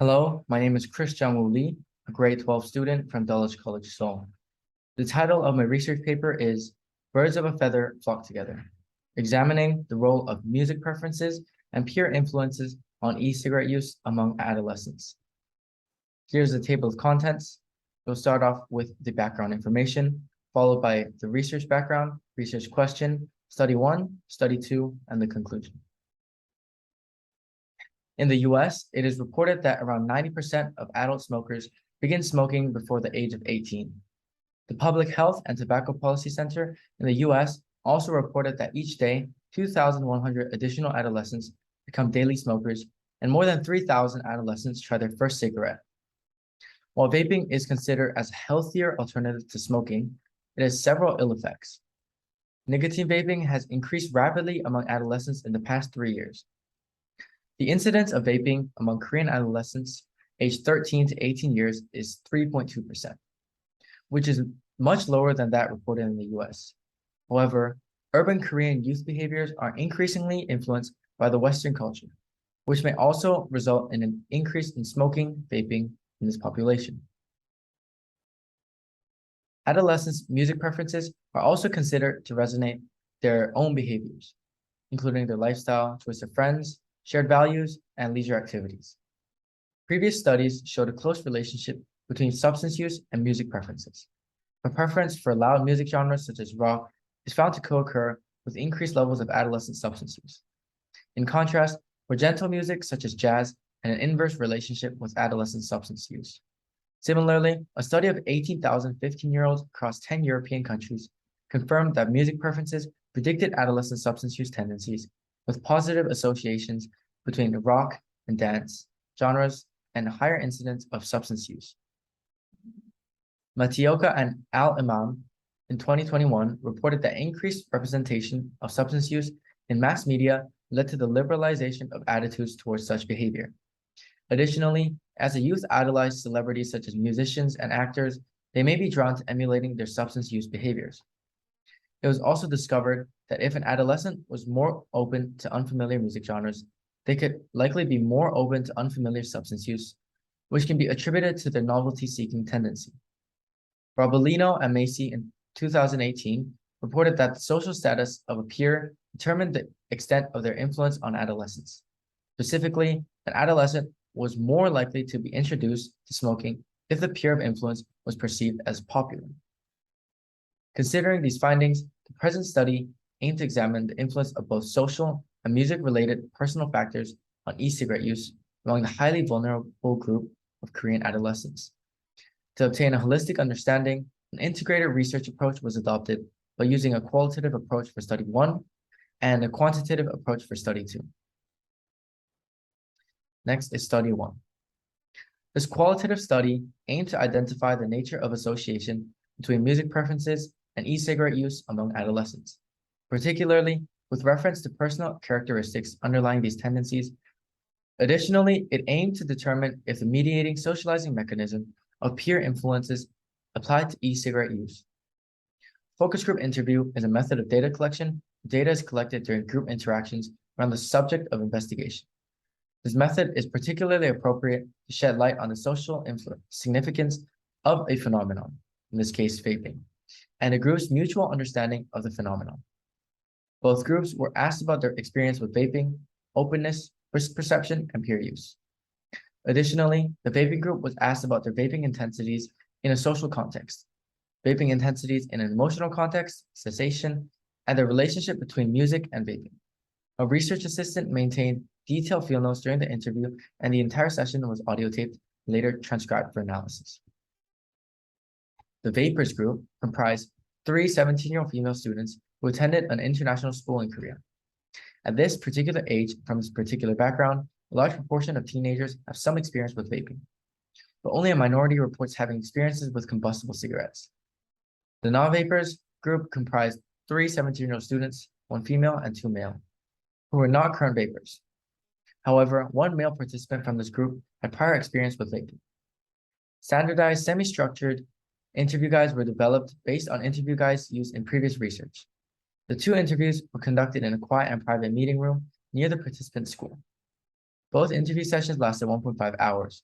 Hello, my name is Kris Jungwoo, a grade 12 student from Dulwich College, Seoul. The title of my research paper is Birds of a Feather Flock Together, examining the role of music preferences and peer influences on e-cigarette use among adolescents. Here's the table of contents. We'll start off with the background information, followed by the research background, research question, study 1, study 2, and the conclusion. In the US, it is reported that around 90% of adult smokers begin smoking before the age of 18. The Public Health and Tobacco Policy Center in the US also reported that each day, 2,100 additional adolescents become daily smokers, and more than 3,000 adolescents try their first cigarette. While vaping is considered as a healthier alternative to smoking, it has several ill effects. Nicotine vaping has increased rapidly among adolescents in the past 3 years. The incidence of vaping among Korean adolescents aged 13 to 18 years is 3.2%, which is much lower than that reported in the US. However, urban Korean youth behaviors are increasingly influenced by the Western culture, which may also result in an increase in smoking, vaping in this population. Adolescents' music preferences are also considered to resonate their own behaviors, including their lifestyle, choice of friends, shared values, and leisure activities. Previous studies showed a close relationship between substance use and music preferences. A preference for loud music genres such as rock is found to co-occur with increased levels of adolescent substance use. In contrast, for gentle music such as jazz and an inverse relationship with adolescent substance use. Similarly, a study of 18,000 15-year-olds across 10 European countries confirmed that music preferences predicted adolescent substance use tendencies with positive associations between rock and dance genres and a higher incidence of substance use. Matioka and Al-Imam in 2021 reported that increased representation of substance use in mass media led to the liberalization of attitudes towards such behavior. Additionally, as the youth idolize celebrities such as musicians and actors, they may be drawn to emulating their substance use behaviors. It was also discovered that if an adolescent was more open to unfamiliar music genres, they could likely be more open to unfamiliar substance use, which can be attributed to their novelty-seeking tendency. Robolino and Macy in 2018 reported that the social status of a peer determined the extent of their influence on adolescents. Specifically, an adolescent was more likely to be introduced to smoking if the peer of influence was perceived as popular. Considering these findings, the present study aimed to examine the influence of both social and music-related personal factors on e-cigarette use among the highly vulnerable group of Korean adolescents. To obtain a holistic understanding, an integrated research approach was adopted by using a qualitative approach for study 1 and a quantitative approach for study 2. Next is study 1. This qualitative study aimed to identify the nature of association between music preferences and e-cigarette use among adolescents, particularly with reference to personal characteristics underlying these tendencies. Additionally, it aimed to determine if the mediating socializing mechanism of peer influences applied to e-cigarette use. Focus group interview is a method of data collection. Data is collected during group interactions around the subject of investigation. This method is particularly appropriate to shed light on the social significance of a phenomenon, in this case vaping, and a group's mutual understanding of the phenomenon. Both groups were asked about their experience with vaping, openness, risk perception, and peer use. Additionally, the vaping group was asked about their vaping intensities in a social context, vaping intensities in an emotional context, cessation, and the relationship between music and vaping. A research assistant maintained detailed field notes during the interview, and the entire session was audio taped, later transcribed for analysis. The Vapers group comprised 3 17-year-old female students who attended an international school in Korea. At this particular age, from this particular background, a large proportion of teenagers have some experience with vaping, but only a minority reports having experiences with combustible cigarettes. The non-vapers group comprised 3 17-year-old students, 1 female and 2 male, who were not current vapers. However, 1 male participant from this group had prior experience with vaping. Standardized, semi-structured interview guides were developed based on interview guides used in previous research. The 2 interviews were conducted in a quiet and private meeting room near the participant's school. Both interview sessions lasted 1.5 hours.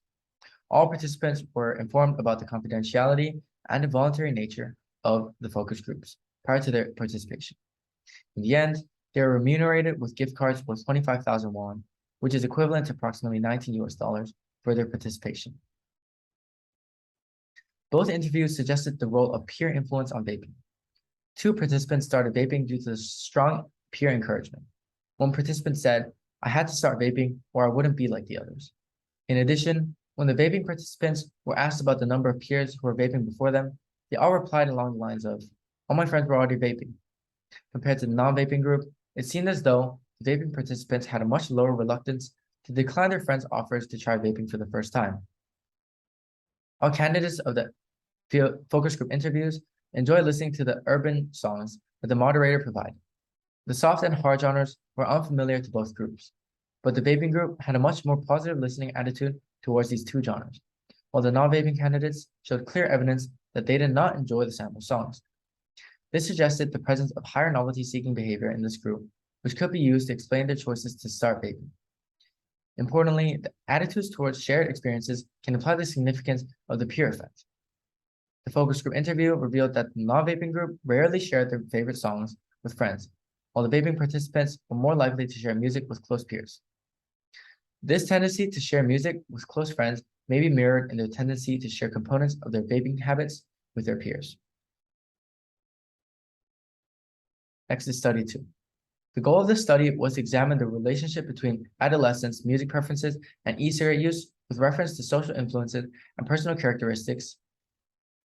All participants were informed about the confidentiality and involuntary nature of the focus groups prior to their participation. In the end, they were remunerated with gift cards worth 25,000 won, which is equivalent to approximately $19 for their participation. Both interviews suggested the role of peer influence on vaping. 2 participants started vaping due to the strong peer encouragement. One participant said, "I had to start vaping or I wouldn't be like the others." In addition, when the vaping participants were asked about the number of peers who were vaping before them, they all replied along the lines of, "All my friends were already vaping." Compared to the non-vaping group, it seemed as though the vaping participants had a much lower reluctance to decline their friends' offers to try vaping for the first time. All candidates of the focus group interviews enjoy listening to the urban songs that the moderator provided. The soft and hard genres were unfamiliar to both groups, but the vaping group had a much more positive listening attitude towards these 2 genres, while the non-vaping candidates showed clear evidence that they did not enjoy the sample songs. This suggested the presence of higher novelty-seeking behavior in this group, which could be used to explain their choices to start vaping. Importantly, the attitudes towards shared experiences can imply the significance of the peer effect. The focus group interview revealed that the non-vaping group rarely shared their favorite songs with friends, while the vaping participants were more likely to share music with close peers. This tendency to share music with close friends may be mirrored in their tendency to share components of their vaping habits with their peers. Next is study 2. The goal of this study was to examine the relationship between adolescents' music preferences and e-cigarette use with reference to social influences and personal characteristics.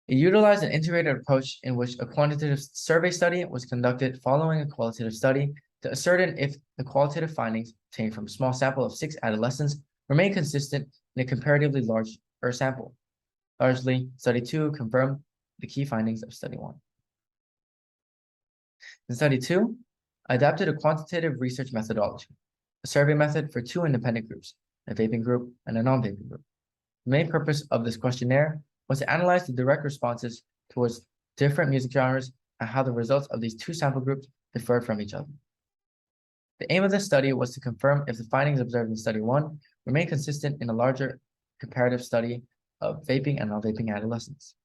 It utilized an integrated approach in which a quantitative survey study was conducted following a qualitative study to ascertain if the qualitative findings obtained from a small sample of 6 adolescents remain consistent in a comparatively larger sample. Largely, study 2 confirmed the key findings of study 1. In study 2, I adapted a quantitative research methodology, a survey method for 2 independent groups, a vaping group and a non-vaping group. The main purpose of this questionnaire was to analyze the direct responses towards different music genres and how the results of these 2 sample groups differed from each other. The aim of this study was to confirm if the findings observed in study 1 remain consistent in a larger comparative study of vaping and non-vaping adolescents.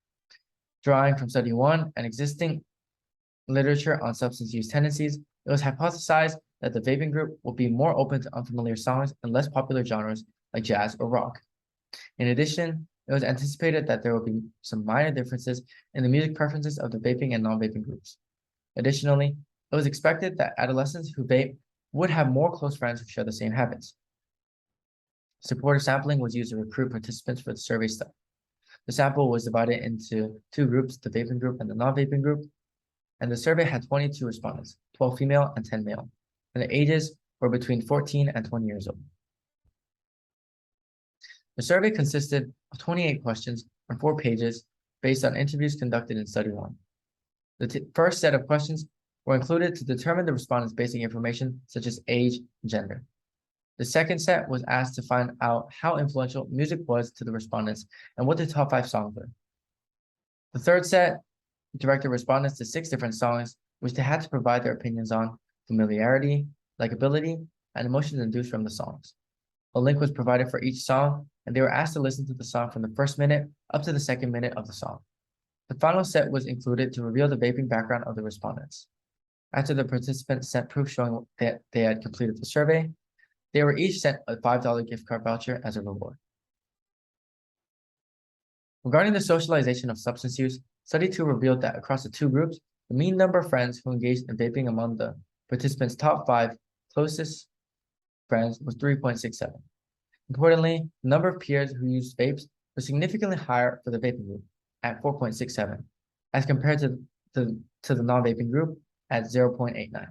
Drawing from study 1 and existing literature on substance use tendencies, it was hypothesized that the vaping group will be more open to unfamiliar songs and less popular genres like jazz or rock. In addition, it was anticipated that there will be some minor differences in the music preferences of the vaping and non-vaping groups. Additionally, it was expected that adolescents who vape would have more close friends who share the same habits. Supportive sampling was used to recruit participants for the survey study. The sample was divided into 2 groups, the vaping group and the non-vaping group, and the survey had 22 respondents, 12 female and 10 male, and their ages were between 14 and 20 years old. The survey consisted of 28 questions on 4 pages based on interviews conducted in study 1. The first set of questions were included to determine the respondents' basic information such as age and gender. The second set was asked to find out how influential music was to the respondents and what their top 5 songs were. The third set directed respondents to 6 different songs, which they had to provide their opinions on familiarity, likability, and emotions induced from the songs. A link was provided for each song, and they were asked to listen to the song from the first minute up to the second minute of the song. The final set was included to reveal the vaping background of the respondents. After the participants sent proof showing that they had completed the survey, they were each sent a $5 gift card voucher as a reward. Regarding the socialization of substance use, study 2 revealed that across the 2 groups, the mean number of friends who engaged in vaping among the participants' top 5 closest friends was 3.67. Importantly, the number of peers who used vapes was significantly higher for the vaping group at 4.67, as compared to the non-vaping group at 0.89.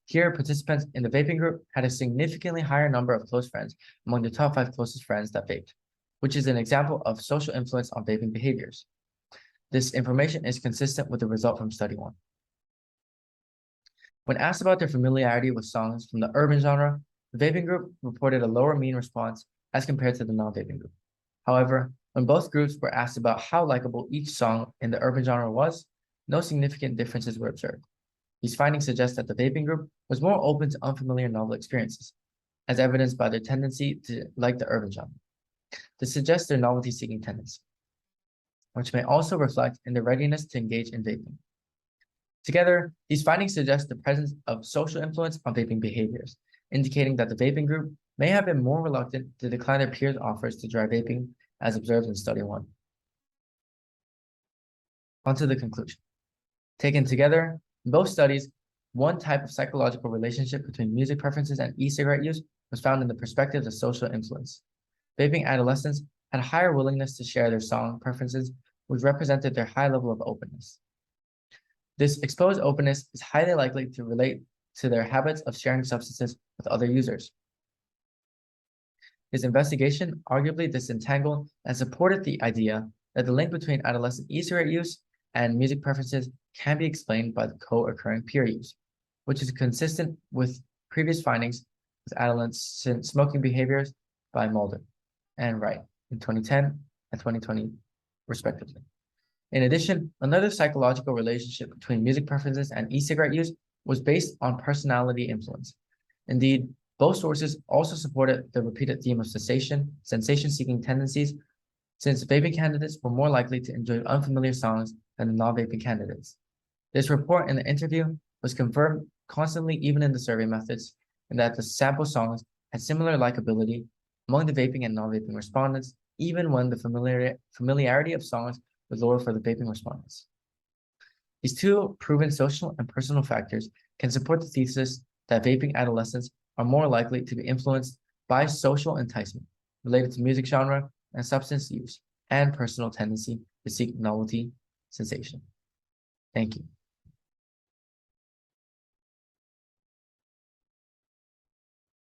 Here, participants in the vaping group had a significantly higher number of close friends among the top 5 closest friends that vaped, which is an example of social influence on vaping behaviors. This information is consistent with the result from study 1. When asked about their familiarity with songs from the urban genre, the vaping group reported a lower mean response as compared to the non-vaping group. However, when both groups were asked about how likable each song in the urban genre was, no significant differences were observed. These findings suggest that the vaping group was more open to unfamiliar novel experiences. as evidenced by their tendency to like the urban genre. This suggests their novelty-seeking tendency, which may also reflect in their readiness to engage in vaping. Together, these findings suggest the presence of social influence on vaping behaviors, indicating that the vaping group may have been more reluctant to decline their peers' offers to try vaping as observed in Study 1. On to the conclusion. Taken together, in both studies, one type of psychological relationship between music preferences and e-cigarette use was found in the perspectives of social influence. Vaping adolescents had a higher willingness to share their song preferences, which represented their high level of openness. This exposed openness is highly likely to relate to their habits of sharing substances with other users. His investigation arguably disentangled and supported the idea that the link between adolescent e-cigarette use and music preferences can be explained by the co-occurring peer use, which is consistent with previous findings with adolescent smoking behaviors by Mulder and Wright in 2010 and 2020, respectively. In addition, another psychological relationship between music preferences and e-cigarette use was based on personality influence. Indeed, both sources also supported the repeated theme of sensation-seeking tendencies, since vaping candidates were more likely to enjoy unfamiliar songs than the non-vaping candidates. This report in the interview was confirmed constantly even in the survey methods, and that the sample songs had similar likability among the vaping and non-vaping respondents, even when the familiarity of songs was lower for the vaping respondents. These two proven social and personal factors can support the thesis that vaping adolescents are more likely to be influenced by social enticement related to music genre and substance use and personal tendency to seek novelty sensation. Thank you.